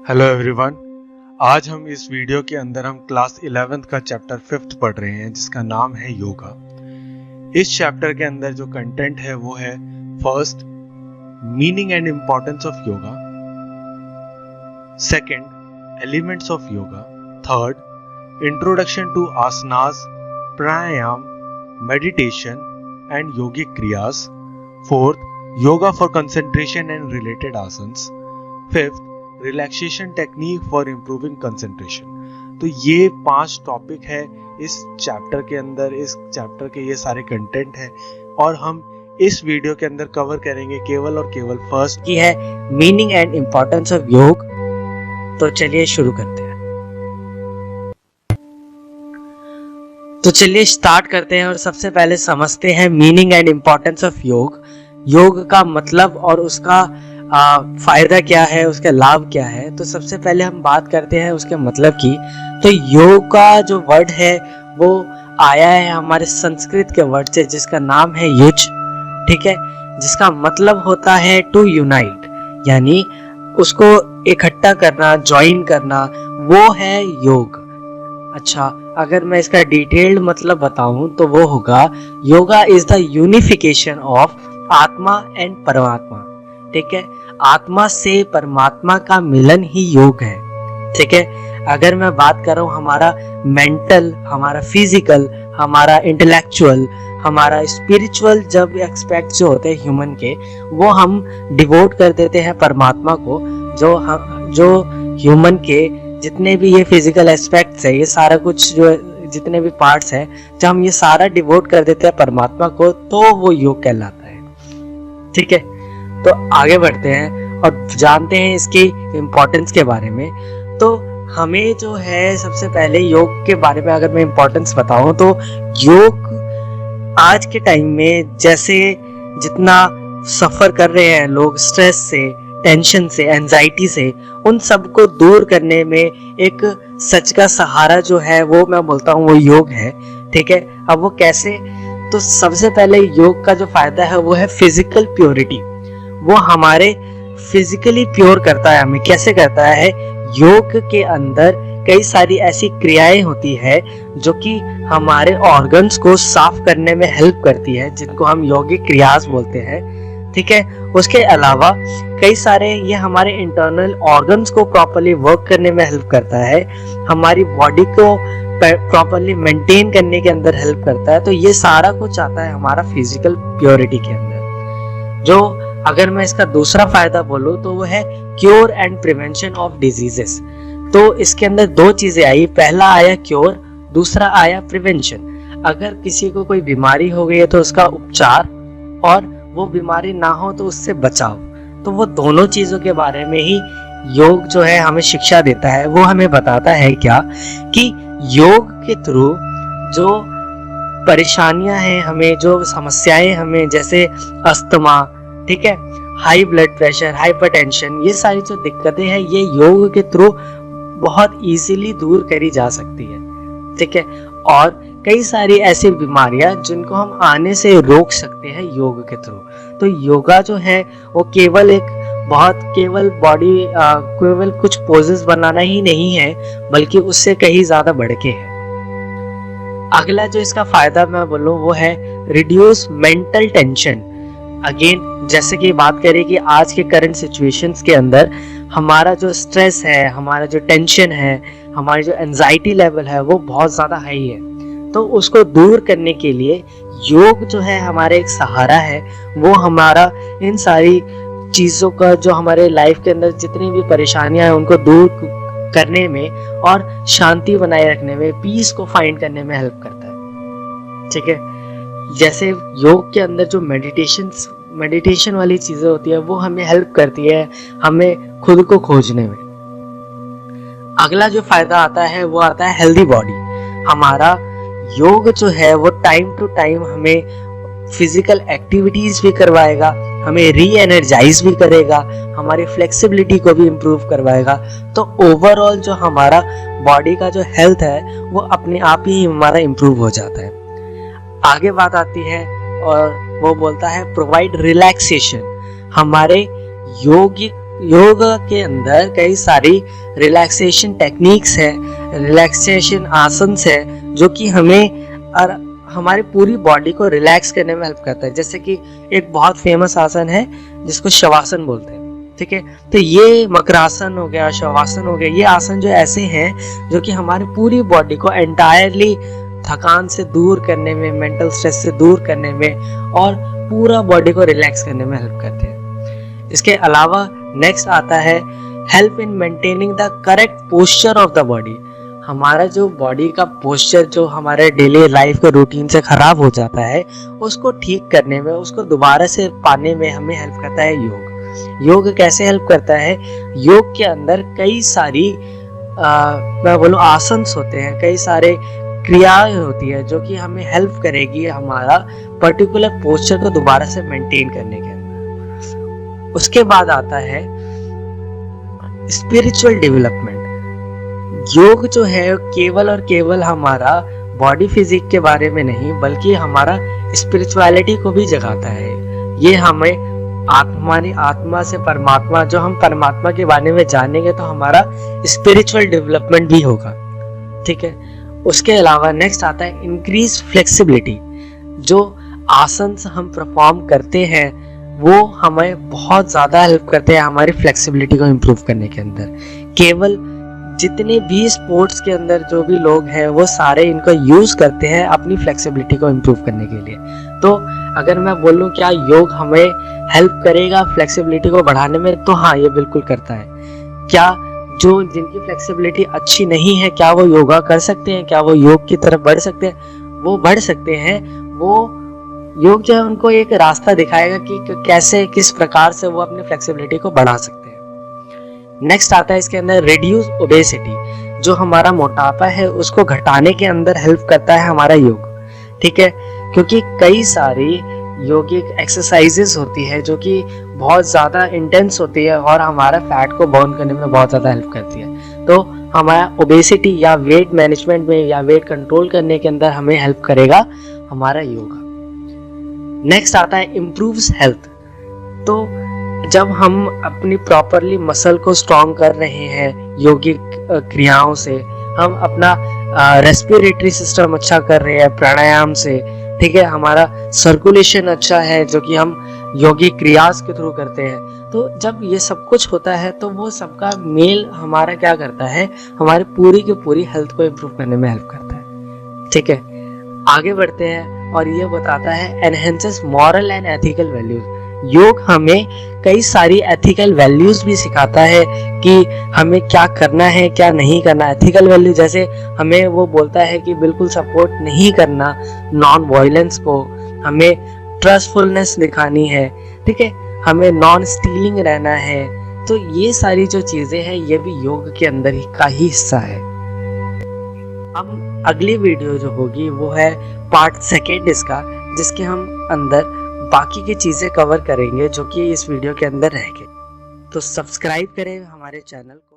Hello everyone. आज हम इस वीडियो के अंदर हम क्लास 11th का चैप्टर 5th पढ़ रहे हैं जिसका नाम है योगा। इस चैप्टर के अंदर जो कंटेंट है वो है first, meaning and importance of yoga, second, elements of yoga, third, introduction to asanas, pranayama, meditation and yogic kriyas, fourth, yoga for concentration and related asans, fifth, relaxation technique for improving concentration. तो ये 5 टॉपिक है इस चैप्टर के अंदर। इस चैप्टर के ये सारे कंटेंट है और हम इस वीडियो के अंदर कवर करेंगे केवल और केवल फर्स्ट की है मीनिंग एंड इम्पोर्टेंस ऑफ योग। तो चलिए शुरू करते हैं। तो चलिए स्टार्ट करते हैं और सबसे पहले समझते हैं मीनिंग एंड इम्पोर्टेंस ऑफ योग। योग का मतलब और उसका फायदा क्या है, उसके लाभ क्या है। तो सबसे पहले हम बात करते हैं उसके मतलब की। तो योग का जो वर्ड है वो आया है हमारे संस्कृत के वर्ड से जिसका नाम है युज, ठीक है, जिसका मतलब होता है टू यूनाइट, यानी उसको इकट्ठा करना, ज्वाइन करना, वो है योग। अच्छा, अगर मैं इसका डिटेल्ड मतलब बताऊं तो वो होगा yoga is the unification of आत्मा एंड परमात्मा, ठीक है। आत्मा से परमात्मा का मिलन ही योग है, ठीक है। अगर मैं बात कर रहा हूँ हमारा मेंटल, हमारा फिजिकल, हमारा इंटेलेक्चुअल, हमारा स्पिरिचुअल जब एक्सपेक्ट जो होते हैं ह्यूमन के, वो हम डिवोट कर देते हैं परमात्मा को। जो ह्यूमन के जितने भी ये फिजिकल एस्पेक्ट्स है, ये सारा कुछ जो जितने भी पार्ट्स हैं, जब हम ये सारा डिवोट कर देते हैं परमात्मा को, तो वो योग कहलाता है, ठीक है। तो आगे बढ़ते हैं और जानते हैं इसकी इम्पोर्टेंस के बारे में। तो हमें जो है सबसे पहले योग के बारे में अगर मैं इम्पोर्टेंस बताऊं तो योग आज के टाइम में जैसे जितना सफ़र कर रहे हैं लोग स्ट्रेस से, टेंशन से, एंजाइटी से, उन सब को दूर करने में एक सच का सहारा जो है वो मैं बोलता हूँ वो योग है, ठीक है। अब वो कैसे? तो सबसे पहले योग का जो फायदा है वो है फिजिकल प्योरिटी। वो हमारे फिजिकली प्योर करता है हमें। कैसे करता है? योग के अंदर कई सारी ऐसी क्रियाएं होती है जो कि हमारे ऑर्गन्स को साफ करने में हेल्प करती है, जिनको हम योगिक क्रियास बोलते हैं, ठीक है। उसके अलावा कई सारे ये हमारे इंटरनल ऑर्गन्स को प्रॉपर्ली वर्क करने में हेल्प करता है, हमारी बॉडी को प्रॉपर्ली मेंटेन करने के अंदर हेल्प करता है। तो ये सारा कुछ आता है हमारा फिजिकल प्योरिटी के अंदर। जो अगर मैं इसका दूसरा फायदा बोलूं तो वो है cure and prevention of diseases. तो इसके अंदर 2 चीजें आई, पहला आया क्योर, दूसरा आया प्रिवेंशन। अगर किसी को कोई बीमारी हो गई है तो उसका उपचार, और वो बीमारी ना हो तो उससे बचाव। तो वो दोनों चीजों के बारे में ही योग जो है हमें शिक्षा देता है। वो हमें बताता है क्या कि योग के थ्रू जो परेशानियां हैं, हमें जो समस्याएं, हमें जैसे अस्थमा, ठीक है, हाई ब्लड प्रेशर, हाइपरटेंशन, ये सारी जो दिक्कतें हैं ये योग के थ्रू बहुत इजीली दूर करी जा सकती है, ठीक है। और कई सारी ऐसी बीमारियां जिनको हम आने से रोक सकते हैं योग के थ्रू। तो योगा जो है वो केवल केवल कुछ पोजेस बनाना ही नहीं है, बल्कि उससे कहीं ज्यादा बढ़ के है। अगला जो इसका फायदा मैं बोलूं वो है रिड्यूस मेंटल टेंशन। अगेन जैसे कि बात करें कि आज के करंट सिचुएशंस के अंदर हमारा जो स्ट्रेस है, हमारा जो टेंशन है, हमारी जो एंजाइटी लेवल है वो बहुत ज़्यादा हाई है। तो उसको दूर करने के लिए योग जो है हमारे एक सहारा है। वो हमारा इन सारी चीज़ों का जो हमारे लाइफ के अंदर जितनी भी परेशानियां हैं उनको दूर करने में और शांति बनाए रखने में, पीस को फाइंड करने में हेल्प करता है, ठीक है। जैसे योग के अंदर जो मेडिटेशन वाली चीजें होती है वो हमें हेल्प करती है हमें खुद को खोजने में। अगला जो फायदा आता है वो आता है हेल्दी बॉडी। हमारा योग जो है वो टाइम टू टाइम हमें फिजिकल एक्टिविटीज भी करवाएगा, हमें री एनर्जाइज भी करेगा, हमारी फ्लेक्सिबिलिटी को भी इम्प्रूव करवाएगा। तो ओवरऑल जो हमारा बॉडी का जो हेल्थ है वो अपने आप ही हमारा इम्प्रूव हो जाता है। आगे बात आती है और वो बोलता है प्रोवाइड रिलैक्सेशन। हमारे योगिक योगा के अंदर कई सारी रिलैक्सेशन टेक्निक्स है, रिलैक्सेशन आसन्स है जो कि हमें और हमारी पूरी बॉडी को रिलैक्स करने में हेल्प करता है। जैसे कि एक बहुत फेमस आसन है जिसको शवासन बोलते हैं, ठीक है। तो ये मकरासन हो गया, शवासन हो गया, ये आसन जो ऐसे हैं जो कि हमारी पूरी बॉडी को एंटायरली थकान से दूर करने में, मेंटल स्ट्रेस से दूर करने में और पूरा बॉडी को रिलैक्स करने में हेल्प करते हैं। इसके अलावा नेक्स्ट आता है help in maintaining the correct posture of the body. हमारा जो बॉडी का पोस्चर जो हमारे डेली लाइफ के रूटीन से खराब हो जाता है, उसको ठीक करने में, उसको दोबारा से पाने में हमें हेल्प करता है योग। योग कैसे हेल्प करता है? योग के अंदर कई सारी मैं बोलूँ आसन्स होते हैं, कई सारे क्रियाएं होती है जो कि हमें हेल्प करेगी हमारा पर्टिकुलर पोस्चर को दोबारा से मेंटेन करने के अंदर। उसके बाद आता है स्पिरिचुअल डेवलपमेंट। योग जो है केवल और केवल हमारा बॉडी फिजिक के बारे में नहीं, बल्कि हमारा स्पिरिचुअलिटी को भी जगाता है। ये हमें हमारी आत्मा से परमात्मा, जो हम परमात्मा के बारे में जानेंगे तो हमारा स्पिरिचुअल डेवलपमेंट भी होगा, ठीक है। उसके अलावा नेक्स्ट आता है इंक्रीज फ्लेक्सिबिलिटी। जो आसन हम परफॉर्म करते हैं वो हमें बहुत ज़्यादा हेल्प करते हैं हमारी फ्लेक्सिबिलिटी को इम्प्रूव करने के अंदर। केवल जितने भी स्पोर्ट्स के अंदर जो भी लोग हैं वो सारे इनको यूज़ करते हैं अपनी फ्लेक्सिबिलिटी को इम्प्रूव करने के लिए। तो अगर मैं बोलूँ क्या योग हमें हेल्प करेगा फ्लेक्सिबिलिटी को बढ़ाने में, तो हाँ, ये बिल्कुल करता है। क्या जो जिनकी फ्लेक्सिबिलिटी अच्छी नहीं है, क्या वो योगा कर सकते हैं? क्या वो योग की तरफ बढ़ सकते हैं? वो बढ़ सकते हैं। वो योग जो है उनको एक रास्ता दिखाएगा कि कैसे, किस प्रकार से वो अपनी फ्लेक्सिबिलिटी को बढ़ा सकते हैं। नेक्स्ट आता है इसके अंदर रिड्यूस ओबेसिटी। जो हमारा मोटापा है उसको घटाने के अंदर हेल्प करता है हमारा योग, ठीक है। क्योंकि कई सारी योगिक एक्सरसाइजेस होती है जो कि बहुत ज़्यादा इंटेंस होती है और हमारा फैट को बर्न करने में बहुत ज़्यादा हेल्प करती है। तो हमारा ओबेसिटी या वेट मैनेजमेंट में या वेट कंट्रोल करने के अंदर हमें हेल्प करेगा हमारा योगा। नेक्स्ट आता है इम्प्रूव्स हेल्थ। तो जब हम अपनी प्रॉपरली मसल को स्ट्रॉन्ग कर रहे हैं योगिक क्रियाओं से, हम अपना रेस्पिरेटरी सिस्टम अच्छा कर रहे हैं प्राणायाम से, ठीक है, हमारा सर्कुलेशन अच्छा है जो कि हम योगिक क्रियास के थ्रू करते हैं। तो जब ये सब कुछ होता है तो वो सबका मेल हमारा क्या करता है, हमारी पूरी की पूरी हेल्थ को इम्प्रूव करने में हेल्प करता है, ठीक है। आगे बढ़ते हैं और ये बताता है enhances moral and ethical values. योग हमें कई सारी एथिकल वैल्यूज भी सिखाता है कि हमें क्या करना है, क्या नहीं करना। एथिकल वैल्यू जैसे हमें वो बोलता है कि बिल्कुल सपोर्ट नहीं करना नॉन वायलेंस को, हमें ट्रस्टफुलनेस दिखानी है, ठीक है, हमें नॉन स्टीलिंग रहना है। तो ये सारी जो चीजें हैं ये भी योग के अंदर का ही हिस्सा है। अब अगली वीडियो जो होगी वो है पार्ट सेकेंड इसका, जिसके हम अंदर बाकी की चीज़ें कवर करेंगे जो कि इस वीडियो के अंदर रहेंगे। तो सब्सक्राइब करें हमारे चैनल को।